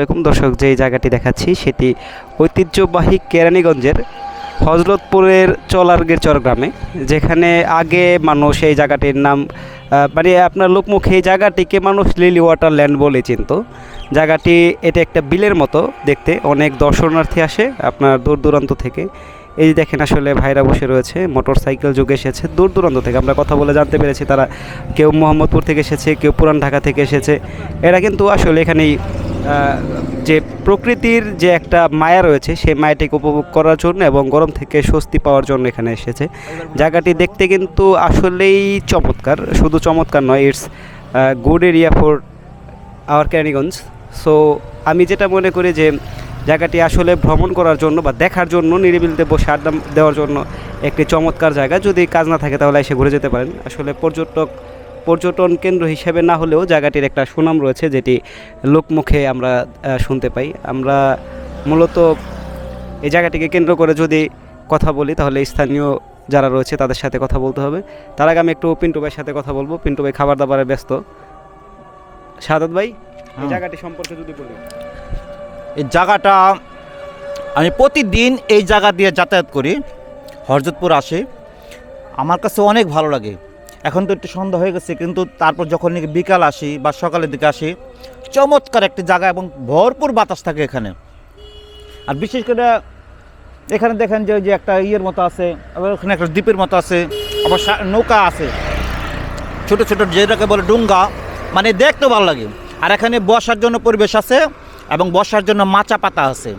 আলাইকুম দর্শক, যেই জায়গাটি দেখাচ্ছি সেটি ঐতিহ্যবাহী কেরানীগঞ্জের হজরতপুরের চলারগের চর গ্রামে, যেখানে আগে মানুষ এই জায়গাটির নাম মানে আপনার লোকমুখে এই জায়গাটিকে মানুষ লিলি ওয়াটার ল্যান্ড বলে চিনত। জায়গাটি এটা একটা বিলের মতো দেখতে, অনেক দর্শনার্থী আসে আপনার দূর দূরান্ত থেকে। এই যে দেখেন আসলে ভাইরা বসে রয়েছে, মোটর সাইকেল যুগে এসেছে দূর দূরান্ত থেকে। আমরা কথা বলে জানতে পেরেছি তারা কেউ মোহাম্মদপুর থেকে এসেছে, কেউ পুরান ঢাকা থেকে এসেছে। এরা কিন্তু আসলে এখানেই যে প্রকৃতির যে একটা মায়া রয়েছে সেই মায়াটিকে উপভোগ করার জন্য এবং গরম থেকে স্বস্তি পাওয়ার জন্য এখানে এসেছে। জায়গাটি দেখতে কিন্তু আসলেই চমৎকার, শুধু চমৎকার নয়, it's good area for our Keraniganj. So আমি যেটা মনে করি যে জায়গাটি আসলে ভ্রমণ করার জন্য বা দেখার জন্য, নিরিবিলিতে বসে আড্ডা দেওয়ার জন্য একটি চমৎকার জায়গা। যদি কাজ না থাকে তাহলে এসে ঘুরে যেতে পারেন। আসলে পর্যটন কেন্দ্র হিসেবে না হলেও জায়গাটির একটা সুনাম রয়েছে, যেটি লোকমুখে আমরা শুনতে পাই। আমরা মূলত এই জায়গাটিকে কেন্দ্র করে যদি কথা বলি তাহলে স্থানীয় যারা রয়েছে তাদের সাথে কথা বলতে হবে। তার আগে আমি একটু পিন্টু ভাইয়ের সাথে কথা বলবো। পিন্টু ভাই খাবার দাবারে ব্যস্ত। শাহাদাত ভাই, এই জায়গাটি সম্পর্কে যদি বলি। এই জায়গাটা আমি প্রতিদিন এই জায়গা দিয়ে যাতায়াত করি, হরজতপুর আসি, আমার কাছে অনেক ভালো লাগে। এখন তো একটু সন্ধ্যা হয়ে গেছে, কিন্তু তারপর যখন বিকাল আসি বা সকালের দিকে আসি, চমৎকার একটি জায়গা এবং ভরপুর বাতাস থাকে এখানে। আর বিশেষ করে এখানে দেখেন যে একটা ইয়ের মতো আছে, আবার ওখানে একটা দ্বীপের মতো আছে, আবার নৌকা আছে, ছোটো ছোটো যেটাকে বলে ডুঙ্গা, মানে দেখতে ভালো লাগে। আর এখানে বসার জন্য পরিবেশ আছে এবং বসার জন্য মাচা পাতা আছে।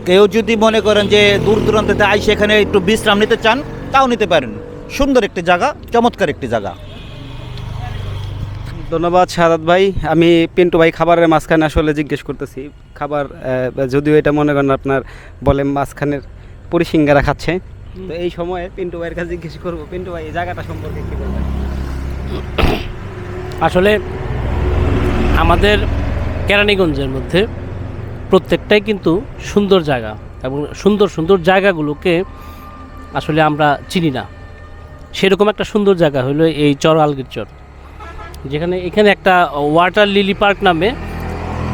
কেউ যদি মনে করেন যে দূর দূরান্তে আইসে এখানে একটু বিশ্রাম নিতে চান, তাও নিতে পারেন। সুন্দর একটি জায়গা, চমৎকার একটি জায়গা। ধন্যবাদ শাহাদাত ভাই। আমি পিন্টু ভাই খাবারের মাঝখানে আসলে জিজ্ঞেস করতেছি, খাবার যদিও এটা মনে করেন আপনার বলে মাঝখানের পরিসিঙ্গারা খাচ্ছে, তো এই সময়ে পিন্টু ভাইয়ের কাছে জিজ্ঞেস করবো, পিন্টু ভাই এই জায়গাটা সম্পর্কে কী বলবেন? আসলে আমাদের কেরানীগঞ্জের মধ্যে প্রত্যেকটাই কিন্তু সুন্দর জায়গা, এবং সুন্দর সুন্দর জায়গাগুলোকে আসলে আমরা চিনি না। সেরকম একটা সুন্দর জায়গা হলো এই চর আলগির চর, যেখানে এখানে একটা ওয়াটার লিলি পার্ক নামে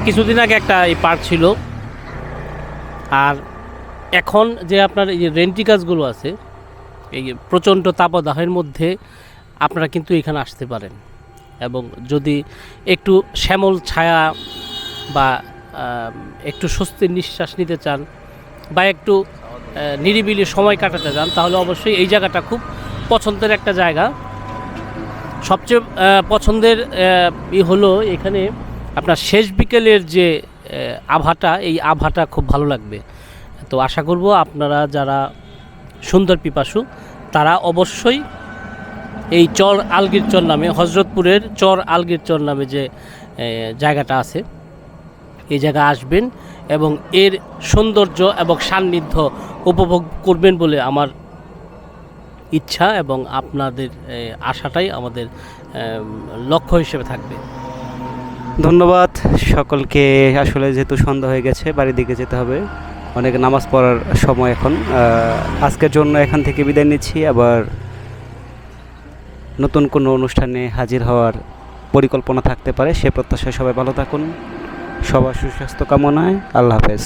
কিছুদিন আগে একটা এই পার্ক ছিল। আর এখন যে আপনার এই যে রেন্টি গাছগুলো আছে, এই প্রচণ্ড তাপদাহের মধ্যে আপনারা কিন্তু এখানে আসতে পারেন, এবং যদি একটু শ্যামল ছায়া বা একটু স্বস্তির নিঃশ্বাস নিতে চান বা একটু নিরিবিলি সময় কাটাতে চান, তাহলে অবশ্যই এই জায়গাটা খুব পছন্দের একটা জায়গা। সবচেয়ে পছন্দের হলো এখানে আপনার শেষ বিকেলের যে আভাটা, এই আভাটা খুব ভালো লাগবে। তো আশা করব আপনারা যারা সুন্দর পিপাসু তারা অবশ্যই এই চর আলগির চর নামে, হজরতপুরের চর আলগির চর নামে যে জায়গাটা আছে, এই জায়গা আসবেন এবং এর সৌন্দর্য এবং সান্নিধ্য উপভোগ করবেন বলে আমার ইচ্ছা, এবং আপনাদের আশাটাই আমাদের লক্ষ্য হিসেবে থাকবে। ধন্যবাদ সকলকে। আসলে যেহেতু সন্ধ্যা হয়ে গেছে, বাড়ির দিকে যেতে হবে, অনেক নামাজ পড়ার সময় এখন। আজকের জন্য এখান থেকে বিদায় নিচ্ছি, আবার নতুন কোনো অনুষ্ঠানে হাজির হওয়ার পরিকল্পনা থাকতে পারে, সে প্রত্যাশায় সবাই ভালো থাকুন। সবার সুস্বাস্থ্য কামনায় আল্লাহ হাফেজ।